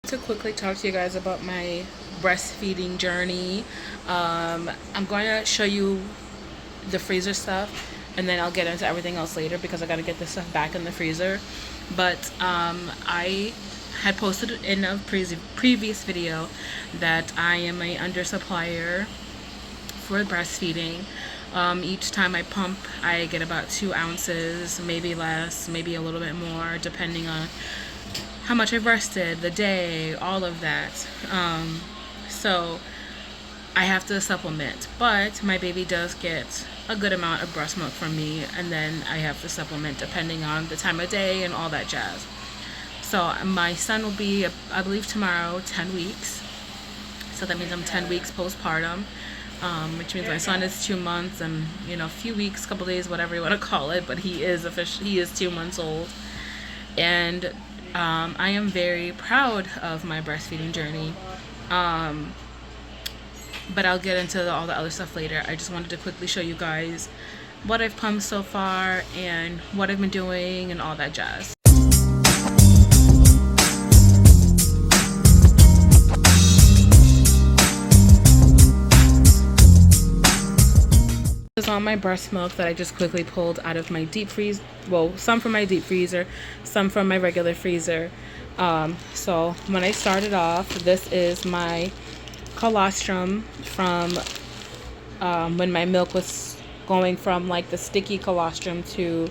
To quickly talk to you guys about my breastfeeding journey. I'm going to show you the freezer stuff, and then I'll get into everything else later because I got to get this stuff back in the freezer. But I had posted in a previous video that I am a undersupplier for breastfeeding. Each time I pump, I get about 2 ounces, maybe less, maybe a little bit more, depending on how much I've rested, the day, all of that. So I have to supplement, but my baby does get a good amount of breast milk from me, and then I have to supplement depending on the time of day and all that jazz. So my son will be, I believe tomorrow, 10 weeks. So that means I'm 10 weeks postpartum, which means my son is 2 months and, a few weeks, couple days, whatever you want to call it, but he is 2 months old. And I am very proud of my breastfeeding journey. But I'll get into all the other stuff later. I just wanted to quickly show you guys what I've pumped so far and what I've been doing and all that jazz. This is all my breast milk that I just quickly pulled out of my deep freeze. Well, some from my deep freezer, some from my regular freezer. So when I started off, this is my colostrum from when my milk was going from like the sticky colostrum to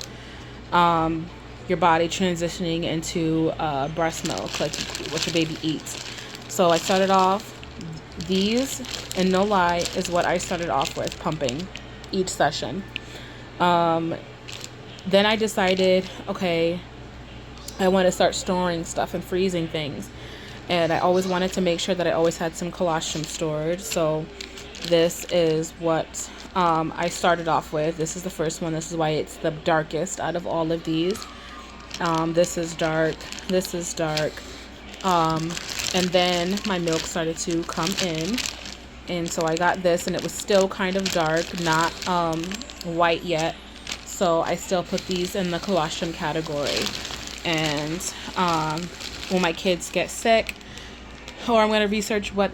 your body transitioning into breast milk, like what your baby eats. So I started off, these, and no lie, is what I started off with pumping each session. Then I decided, okay, I want to start storing stuff and freezing things. And I always wanted to make sure that I always had some colostrum stored. So this is what I started off with. This is the first one. This is why it's the darkest out of all of these. This is dark. This is dark. And then my milk started to come in. And so I got this, and it was still kind of dark, not white yet. So I still put these in the colostrum category. And when my kids get sick, or I'm going to research what,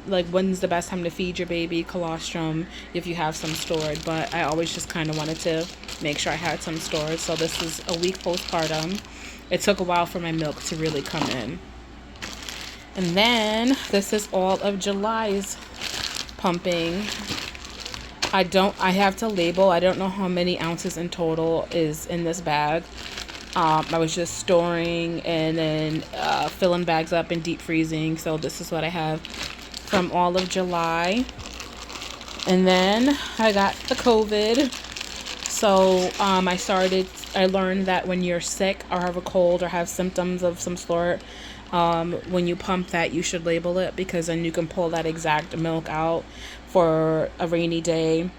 like when's the best time to feed your baby colostrum if you have some stored. But I always just kind of wanted to make sure I had some stored. So this is a week postpartum. It took a while for my milk to really come in. And then this is all of July's pumping. I have to label. I don't know how many ounces in total is in this bag. I was just storing and then filling bags up and deep freezing. So this is what I have from all of July. And then I got the COVID. So I learned that when you're sick or have a cold or have symptoms of some sort, when you pump that, you should label it, because then you can pull that exact milk out for a rainy day,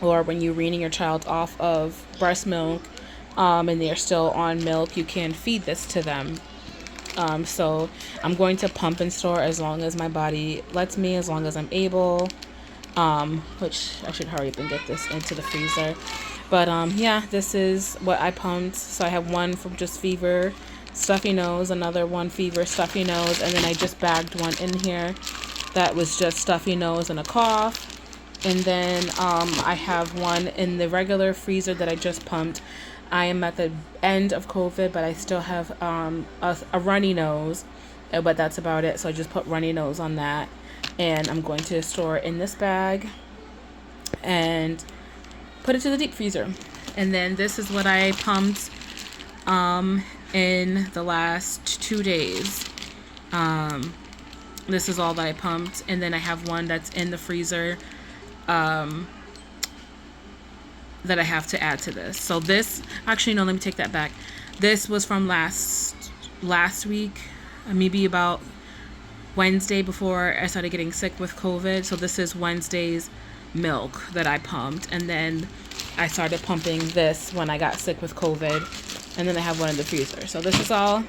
or when you're weaning your child off of breast milk and they're still on milk, you can feed this to them. So I'm going to pump and store as long as my body lets me, as long as I'm able, which I should hurry up and get this into the freezer. But yeah, this is what I pumped. So I have one from just fever, stuffy nose, another one fever, stuffy nose, and then I just bagged one in here that was just stuffy nose and a cough. And then I have one in the regular freezer that I just pumped. I am at the end of COVID, but I still have a runny nose, but that's about it. So I just put runny nose on that, and I'm going to store it in this bag and put it to the deep freezer. And then this is what I pumped in the last 2 days. This is all that I pumped, and then I have one that's in the freezer that I have to add to this. So this, actually no, let me take that back. This was from last week, maybe about Wednesday before I started getting sick with COVID. So this is Wednesday's milk that I pumped, and then I started pumping this when I got sick with COVID, and then I have one in the freezer. So this is all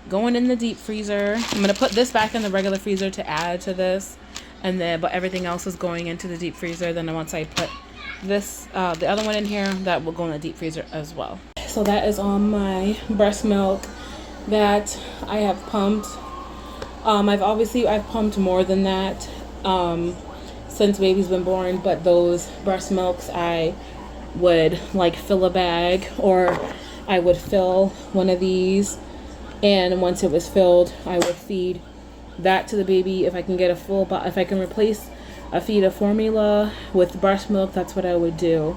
going in the deep freezer. I'm gonna put this back in the regular freezer to add to this, and then but everything else is going into the deep freezer. Then once I put this the other one in here, that will go in the deep freezer as well. So that is all my breast milk that I have pumped. I've pumped more than that since baby's been born, but those breast milks I would like fill a bag, or I would fill one of these, and once it was filled I would feed that to the baby. If I can get if I can replace a feed of formula with breast milk, that's what I would do.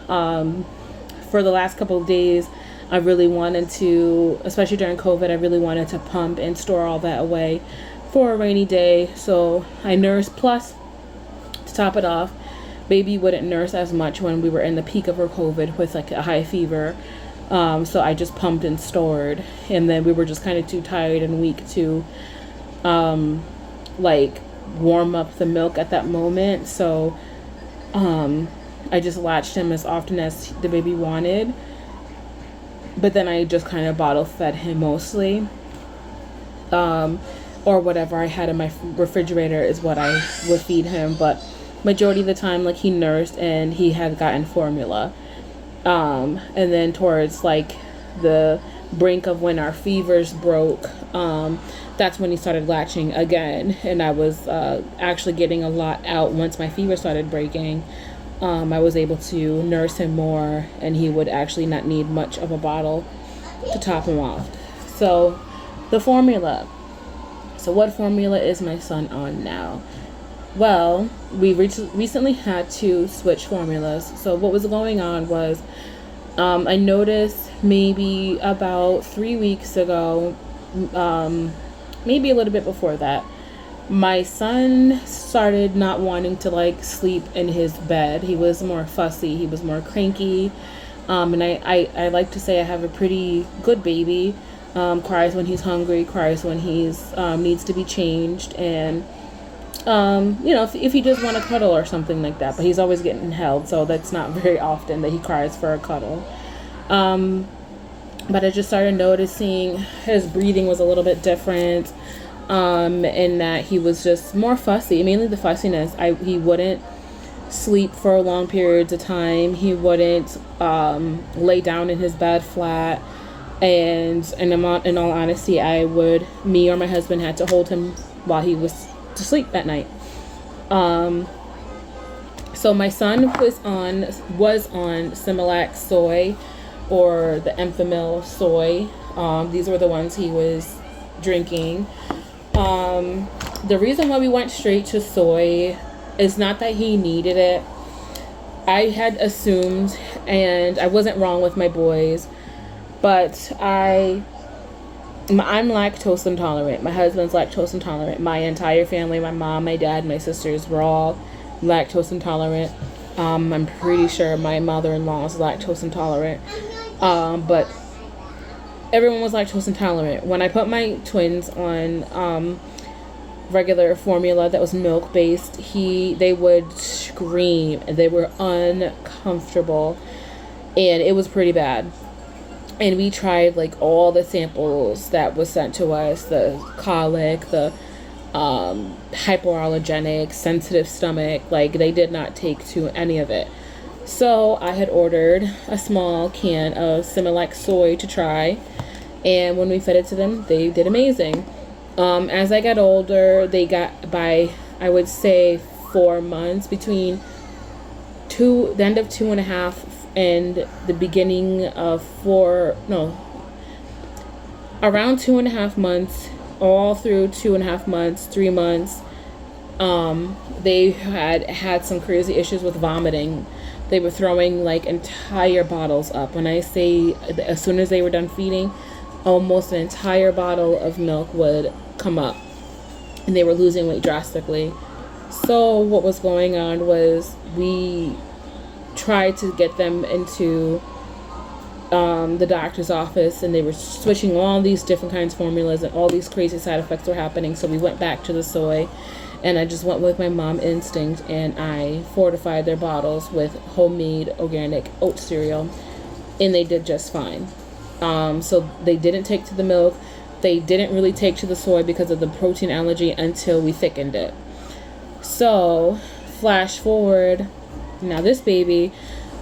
For the last couple of days, I really wanted to, especially during COVID, I really wanted to pump and store all that away for a rainy day. So I nursed, plus to top it off, baby wouldn't nurse as much when we were in the peak of her COVID with like a high fever. So I just pumped and stored, and then we were just kind of too tired and weak to like warm up the milk at that moment. So I just latched him as often as the baby wanted, but then I just kind of bottle fed him mostly, or whatever I had in my refrigerator is what I would feed him. But majority of the time, like, he nursed and he had gotten formula. And then towards like the brink of when our fevers broke, that's when he started latching again, and I was actually getting a lot out. Once my fever started breaking, I was able to nurse him more, and he would actually not need much of a bottle to top him off. So the formula. So what formula is my son on now? Well, we recently had to switch formulas. So what was going on was, I noticed maybe about 3 weeks ago, maybe a little bit before that, my son started not wanting to like sleep in his bed. He was more fussy. He was more cranky. And I like to say I have a pretty good baby. Cries when he's hungry, cries when he's needs to be changed, and if he does want to cuddle or something like that, but he's always getting held, so that's not very often that he cries for a cuddle. But I just started noticing his breathing was a little bit different, in that he was just more fussy, mainly the fussiness. He wouldn't sleep for long periods of time. He wouldn't lay down in his bed flat. And in all honesty, me or my husband had to hold him while he was to sleep at night. So my son was on Similac soy, or the Enfamil soy. These were the ones he was drinking. The reason why we went straight to soy is not that he needed it. I had assumed, and I wasn't wrong with my boys, but I'm lactose intolerant. My husband's lactose intolerant. My entire family, my mom, my dad, my sisters, were all lactose intolerant. I'm pretty sure my mother-in-law is lactose intolerant. But everyone was lactose intolerant. When I put my twins on regular formula that was milk-based, they would scream, and they were uncomfortable, and it was pretty bad. And we tried like all the samples that was sent to us, the colic, the hypoallergenic, sensitive stomach, like they did not take to any of it. So I had ordered a small can of Similac soy to try, and when we fed it to them, they did amazing. As I got older, they got, by I would say 4 months, between the end of 2.5 and the beginning of around 2.5 months, all through 2.5 months, 3 months, they had some crazy issues with vomiting. They were throwing like entire bottles up. When I say as soon as they were done feeding, almost an entire bottle of milk would come up, and they were losing weight drastically. So what was going on was, we tried to get them into the doctor's office, and they were switching all these different kinds of formulas, and all these crazy side effects were happening. So we went back to the soy, and I just went with my mom instinct, and I fortified their bottles with homemade organic oat cereal, and they did just fine. So they didn't take to the milk. They didn't really take to the soy because of the protein allergy until we thickened it. So flash forward, now this baby,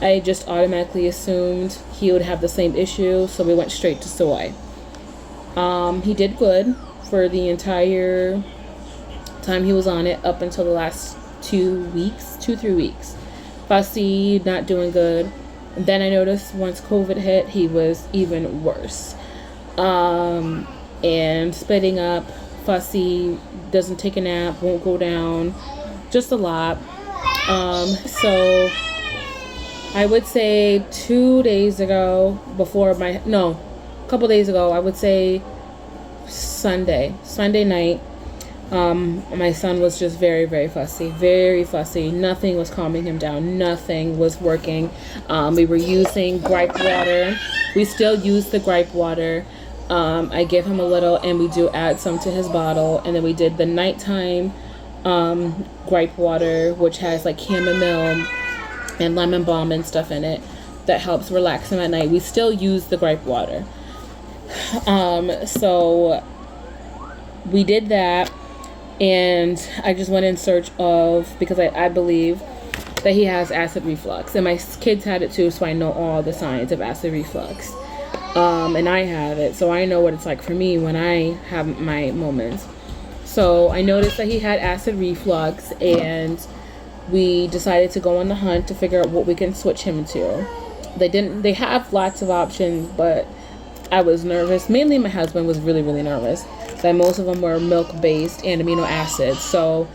I just automatically assumed he would have the same issue, so we went straight to soy. He did good. for the entire time he was on it up until the last 3 weeks. Fussy, not doing good. And then I noticed once COVID hit, he was even worse. And spitting up, fussy, doesn't take a nap, won't go down, just a lot. So I would say 2 days ago, a couple days ago, I would say Sunday night, my son was just very, very fussy. Nothing was calming him down. Nothing was working. We were using gripe water. We still use the gripe water. I give him a little, and we do add some to his bottle. And then we did the nighttime gripe water, which has like chamomile and lemon balm and stuff in it that helps relax him at night. We still use the gripe water. So we did that, and I just went in search of, because I believe that he has acid reflux, and my kids had it too, so I know all the signs of acid reflux. And I have it, so I know what it's like for me when I have my moments. So I noticed that he had acid reflux, and we decided to go on the hunt to figure out what we can switch him to. They have lots of options, but I was nervous. Mainly my husband was really, really nervous that most of them were milk-based and amino acids. So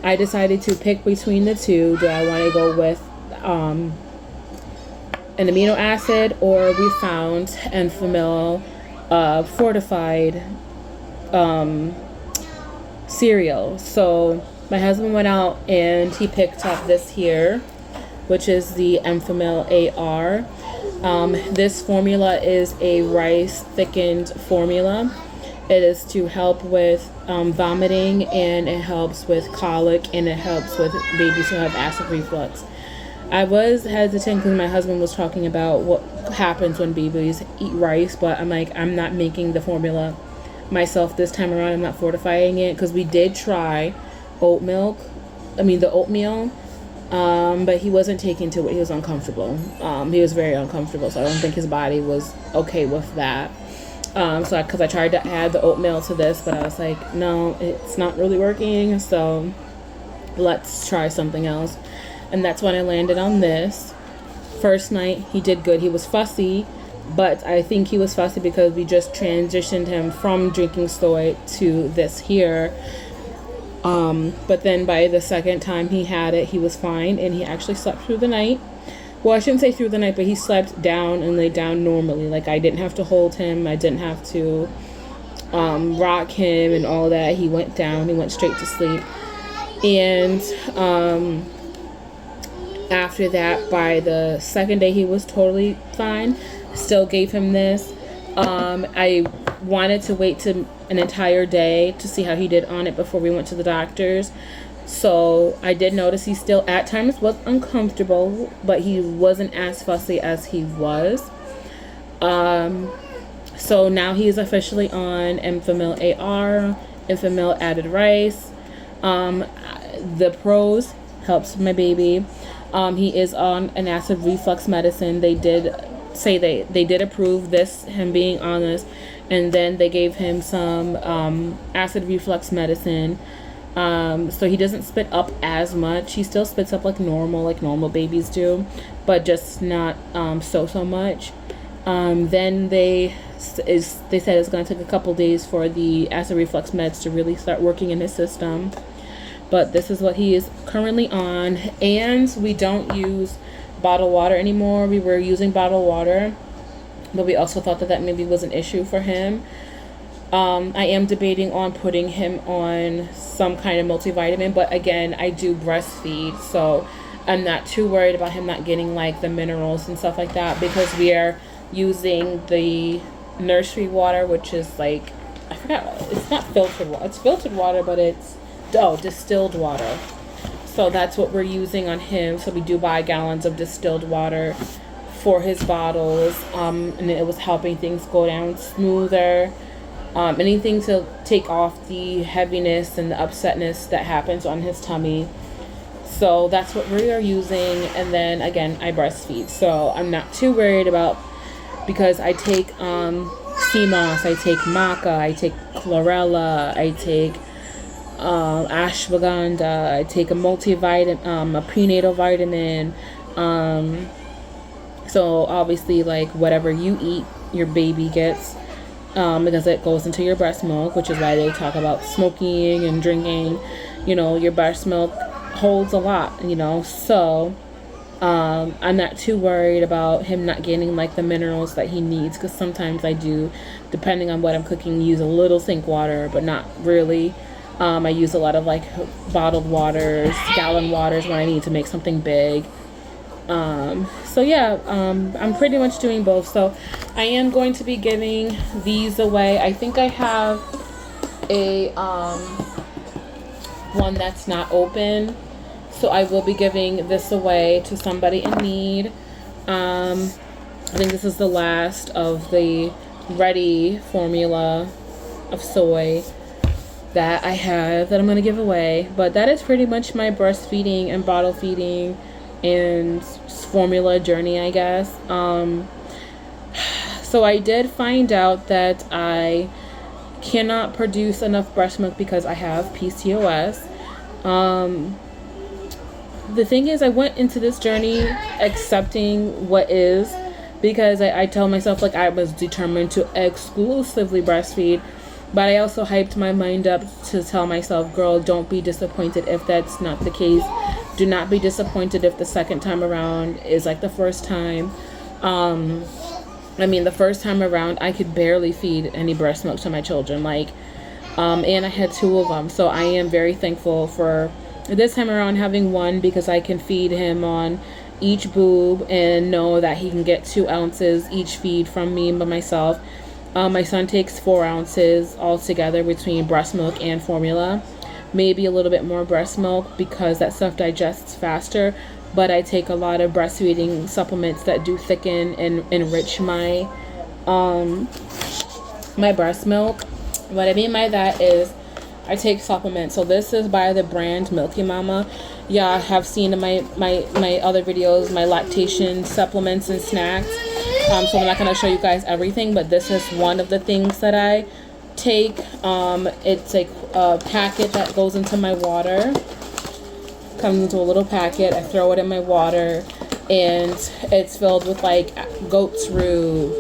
I decided to pick between the two. Do I want to go with an amino acid, or we found Enfamil fortified cereal. So my husband went out and he picked up this here, which is the Enfamil AR. This formula is a rice thickened formula. It is to help with vomiting, and it helps with colic, and it helps with babies who have acid reflux. I was hesitant because my husband was talking about what happens when babies eat rice, but I'm like, I'm not making the formula myself this time around. I'm not fortifying it, because we did try the oatmeal, but he wasn't taking to it. He was uncomfortable. He was very uncomfortable, so I don't think his body was okay with that. Because I tried to add the oatmeal to this, but I was like, no, it's not really working, so let's try something else. And that's when I landed on this. First night, he did good. He was fussy, but I think he was fussy because we just transitioned him from drinking soy to this here. But then by the second time he had it, he was fine, and he actually slept through the night. Well, I shouldn't say through the night, but he slept down and laid down normally. Like, I didn't have to hold him. I didn't have to rock him and all that. He went down. He went straight to sleep. And after that, by the second day, he was totally fine. Still gave him this. I wanted to wait to an entire day to see how he did on it before we went to the doctors. So I did notice he still at times was uncomfortable, but he wasn't as fussy as he was. So now he is officially on Enfamil AR, Enfamil added rice. The pros helps my baby. He is on an acid reflux medicine. They did say they did approve him being on this, and then they gave him some acid reflux medicine. So he doesn't spit up as much. He still spits up like normal babies do, but just not so much. Then they said it's going to take a couple days for the acid reflux meds to really start working in his system. But this is what he is currently on, and we don't use bottled water anymore. We were using bottled water, but we also thought that maybe was an issue for him. I am debating on putting him on some kind of multivitamin, but again, I do breastfeed, so I'm not too worried about him not getting like the minerals and stuff like that, because we are using the nursery water, which is like, I forgot, it's not filtered water. It's filtered water, but it's distilled water. So that's what we're using on him. So we do buy gallons of distilled water for his bottles, and it was helping things go down smoother. Anything to take off the heaviness and the upsetness that happens on his tummy. So that's what we are using. And then again, I breastfeed, so I'm not too worried about, because I take sea moss, I take maca, I take chlorella, I take ashwagandha, I take a multivitamin, a prenatal vitamin. So obviously, like, whatever you eat, your baby gets, because it goes into your breast milk, which is why they talk about smoking and drinking. You know, your breast milk holds a lot, you know. So I'm not too worried about him not getting like the minerals that he needs, because sometimes I do, depending on what I'm cooking, use a little sink water, but not really. I use a lot of like bottled waters, gallon waters when I need to make something big. So yeah, I'm pretty much doing both. So I am going to be giving these away. I think I have a one that's not open, so I will be giving this away to somebody in need. I think this is the last of the ready formula of soy that I have that I'm going to give away. But that is pretty much my breastfeeding and bottle feeding and formula journey, I guess. So I did find out that I cannot produce enough breast milk because I have PCOS. The thing is, I went into this journey accepting what is, because I tell myself like I was determined to exclusively breastfeed. But I also hyped my mind up to tell myself, girl, don't be disappointed if that's not the case. Do not be disappointed if the second time around is like the first time. The first time around, I could barely feed any breast milk to my children. And I had 2 of them. So I am very thankful for this time around having 1, because I can feed him on each boob and know that he can get 2 ounces each feed from me by myself. My son takes 4 ounces altogether between breast milk and formula. Maybe a little bit more breast milk because that stuff digests faster. But I take a lot of breastfeeding supplements that do thicken and enrich my my breast milk. What I mean by that is I take supplements. So this is by the brand Milky Mama. Yeah, I have seen in my other videos my lactation supplements and snacks. So I'm not going to show you guys everything, but this is one of the things that I take. It's a packet that goes into my water. Comes into a little packet. I throw it in my water, and it's filled with like goat's root,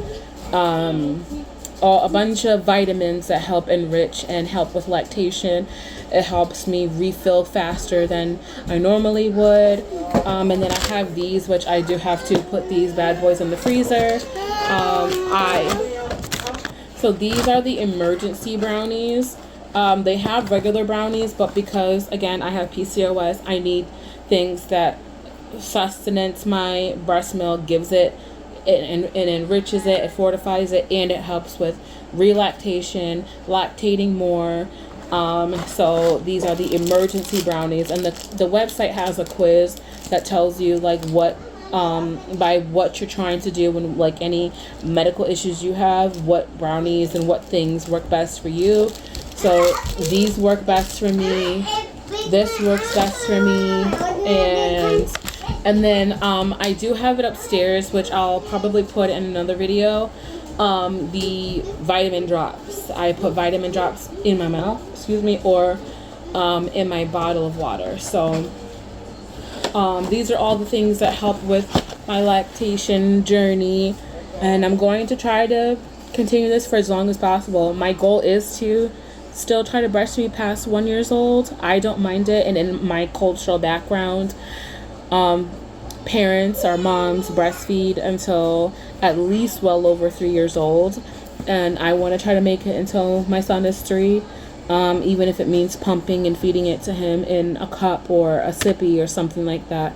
a bunch of vitamins that help enrich and help with lactation. It helps me refill faster than I normally would. And then I have these, which I do have to put these bad boys in the freezer. So these are the emergency brownies. They have regular brownies, but because, again, I have PCOS, I need things that sustenance my breast milk, gives it, it enriches it, it fortifies it, and it helps with relactation, lactating more. So these are the emergency brownies, and the website has a quiz that tells you like what by what you're trying to do when like any medical issues you have, what brownies and what things work best for you. So these work best for me, this works best for me, and then I do have it upstairs, which I'll probably put in another video. The vitamin drops. I put vitamin drops in my mouth, or in my bottle of water. So these are all the things that help with my lactation journey, and I'm going to try to continue this for as long as possible. My goal is to still try to breastfeed past 1 year old. I don't mind it, and in my cultural background, parents or moms breastfeed until at least well over 3 years old, and I want to try to make it until my son is 3, even if it means pumping and feeding it to him in a cup or a sippy or something like that.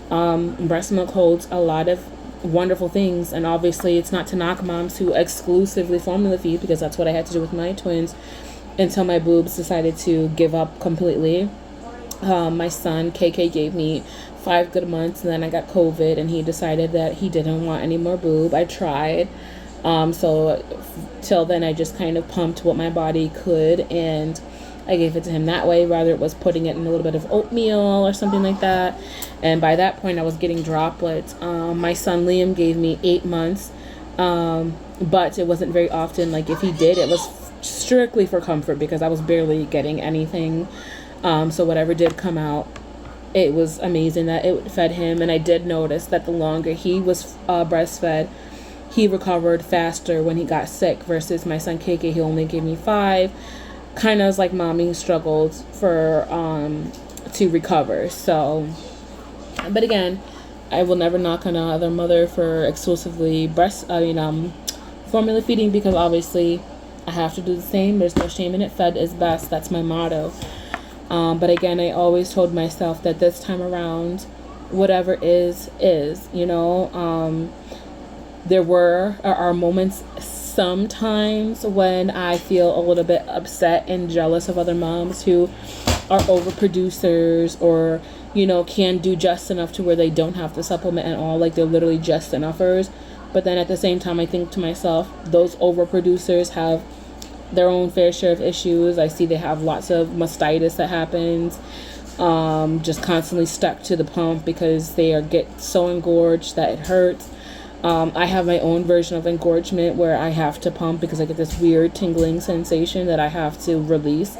Breast milk holds a lot of wonderful things, and obviously it's not to knock moms who exclusively formula feed, because that's what I had to do with my twins until my boobs decided to give up completely. My son KK gave me 5 good months, and then I got COVID, and he decided that he didn't want any more boob. I tried. So till then I just kind of pumped what my body could, and I gave it to him that way, rather it was putting it in a little bit of oatmeal or something like that. And by that point I was getting droplets. My son Liam gave me 8 months. But it wasn't very often. Like if he did, it was strictly for comfort because I was barely getting anything. So whatever did come out, it was amazing that it fed him. And I did notice that the longer he was breastfed, he recovered faster when he got sick versus my son KK. He only gave me 5. Kind of like mommy struggled for to recover. So, but again, I will never knock on another mother for exclusively formula feeding, because obviously I have to do the same. There's no shame in it. Fed is best. That's my motto. But again, I always told myself that this time around, whatever is, you know. There are moments sometimes when I feel a little bit upset and jealous of other moms who are overproducers, or, you know, can do just enough to where they don't have to supplement at all. Like they're literally just enoughers. But then at the same time, I think to myself, those overproducers have their own fair share of issues. I see they have lots of mastitis that happens, just constantly stuck to the pump because they get so engorged that it hurts. I have my own version of engorgement where I have to pump because I get this weird tingling sensation that I have to release.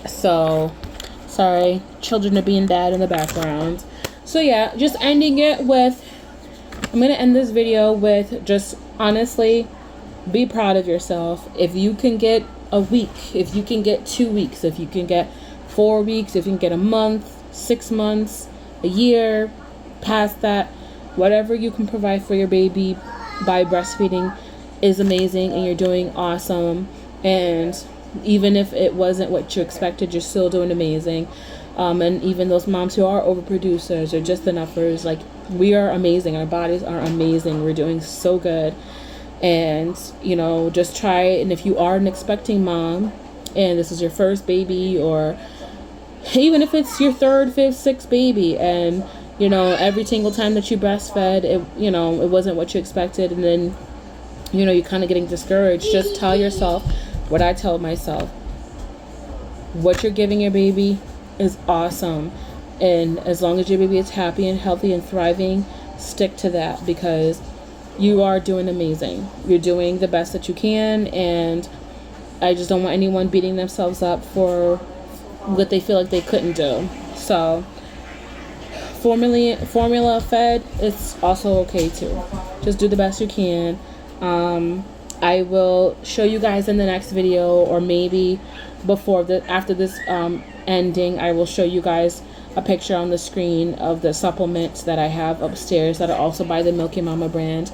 So, sorry, children are being bad in the background. So yeah, just ending it with, I'm going to end this video with just honestly, be proud of yourself. If you can get a week, if you can get 2 weeks, if you can get 4 weeks, if you can get a month, 6 months, a year, past that, whatever you can provide for your baby by breastfeeding is amazing, and you're doing awesome. And even if it wasn't what you expected, you're still doing amazing. And even those moms who are overproducers or just enoughers, like, we are amazing. Our bodies are amazing. We're doing so good. And, you know, just try. And if you are an expecting mom and this is your first baby, or even if it's your 3rd, 5th, 6th baby, and you know, every single time that you breastfed, it wasn't what you expected, and then, you know, you're kind of getting discouraged. Just tell yourself what I tell myself. What you're giving your baby is awesome. And as long as your baby is happy and healthy and thriving, stick to that, because you are doing amazing. You're doing the best that you can, and I just don't want anyone beating themselves up for what they feel like they couldn't do. So formula fed, it's also okay too. Just do the best you can. I will show you guys in the next video, or maybe after this ending, I will show you guys a picture on the screen of the supplements that I have upstairs that are also by the Milky Mama brand.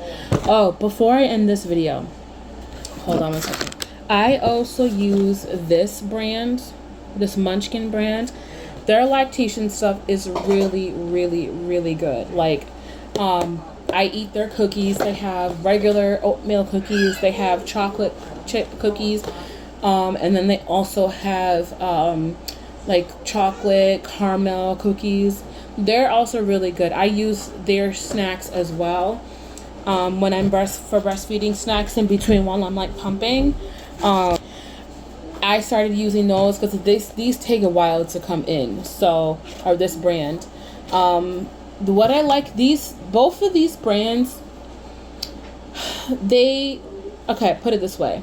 Oh, before I end this video, hold on one second. I also use this brand, this Munchkin brand. Their lactation stuff is really, really, really good. Like, I eat their cookies. They have regular oatmeal cookies. They have chocolate chip cookies. And then they also have, like, chocolate caramel cookies. They're also really good. I use their snacks as well. When I'm breastfeeding snacks in between while I'm, like, pumping. I started using those because these take a while to come in. So, or this brand. What I like, both of these brands, okay, put it this way.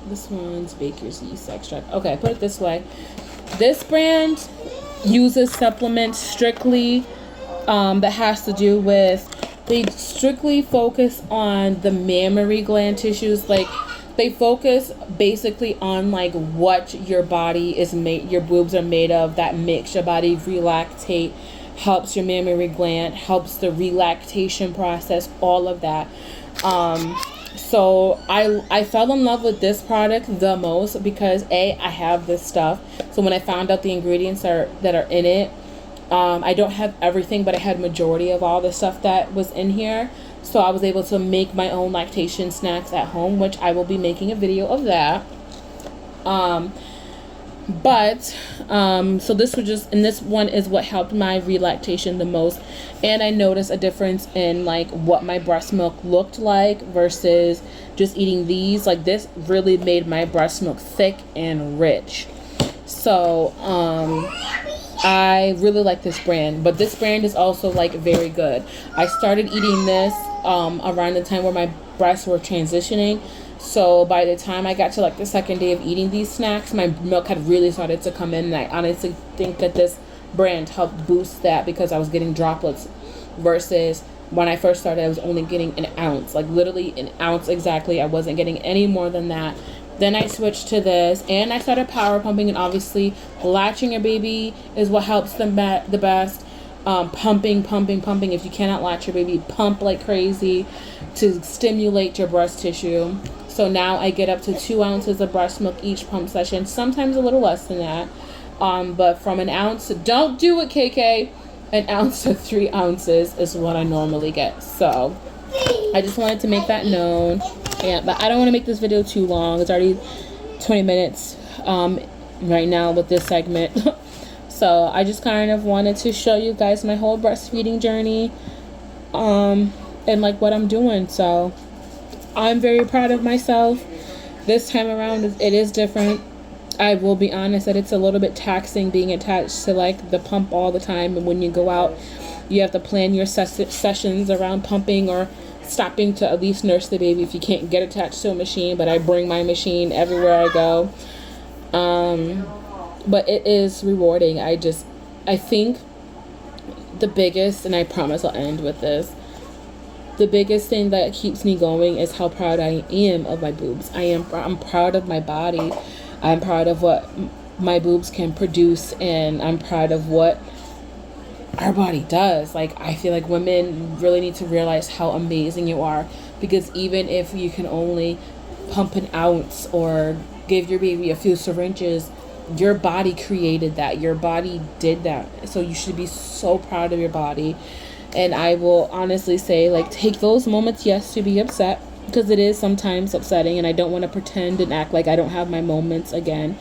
This one's Baker's yeast extract. Okay, put it this way. This brand uses supplements strictly that has to do with, they strictly focus on the mammary gland tissues. Like, they focus basically on like what your body is made, your boobs are made of, that makes your body relactate, helps your mammary gland, helps the relactation process, all of that. So I fell in love with this product the most because I have this stuff. So when I found out the ingredients that are in it, I don't have everything, but I had majority of all the stuff that was in here. So I was able to make my own lactation snacks at home, which I will be making a video of that. So this one is what helped my relactation the most. And I noticed a difference in like what my breast milk looked like versus just eating these. Like, this really made my breast milk thick and rich. So, I really like this brand, but this brand is also like very good. I started eating this around the time where my breasts were transitioning. So by the time I got to like the second day of eating these snacks, my milk had really started to come in. And I honestly think that this brand helped boost that because I was getting droplets versus when I first started, I was only getting an ounce, like literally an ounce exactly. I wasn't getting any more than that. Then I switched to this and I started power pumping, and obviously latching your baby is what helps them the best. Pumping. If you cannot latch your baby, pump like crazy to stimulate your breast tissue. So now I get up to 2 ounces of breast milk each pump session, sometimes a little less than that. But from an ounce, don't do it, KK. An ounce to 3 ounces is what I normally get. So I just wanted to make that known. Yeah, but I don't want to make this video too long. It's already 20 minutes right now with this segment. So I just kind of wanted to show you guys my whole breastfeeding journey and like what I'm doing. So I'm very proud of myself. This time around it is different. I will be honest that it's a little bit taxing being attached to like the pump all the time, and when you go out you have to plan your sessions around pumping or stopping to at least nurse the baby if you can't get attached to a machine. But I bring my machine everywhere I go. But it is rewarding. I think the biggest, and I promise I'll end with this, the biggest thing that keeps me going is how proud I am of my boobs. I'm proud of my body. I'm proud of what my boobs can produce, and I'm proud of what our body does. Like, I feel like women really need to realize how amazing you are, because even if you can only pump an ounce or give your baby a few syringes, your body created that. Your body did that. So you should be so proud of your body. And I will honestly say, like, take those moments, yes, to be upset, because it is sometimes upsetting, and I don't want to pretend and act like I don't have my moments again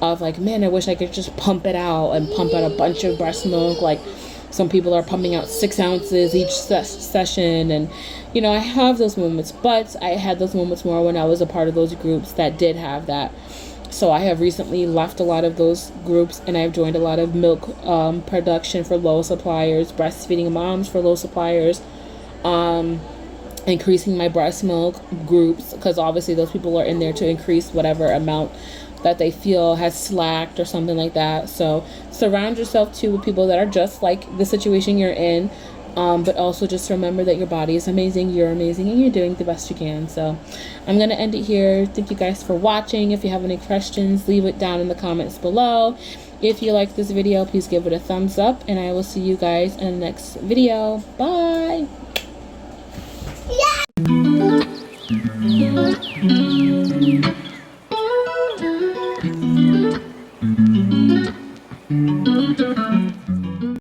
of like, man, I wish I could just pump it out and pump out a bunch of breast milk. Like, some people are pumping out 6 ounces each session, and you know, I have those moments, but I had those moments more when I was a part of those groups that did have that. So I have recently left a lot of those groups, and I've joined a lot of milk production for low suppliers, breastfeeding moms for low suppliers, increasing my breast milk groups, because obviously those people are in there to increase whatever amount that they feel has slacked or something like that. So surround yourself too with people that are just like the situation you're in, but also just remember that your body is amazing, you're amazing, and you're doing the best you can. So I'm gonna end it here. Thank you guys for watching. If you have any questions, leave it down in the comments below. If you like this video, please give it a thumbs up, and I will see you guys in the next video. Bye. Yeah.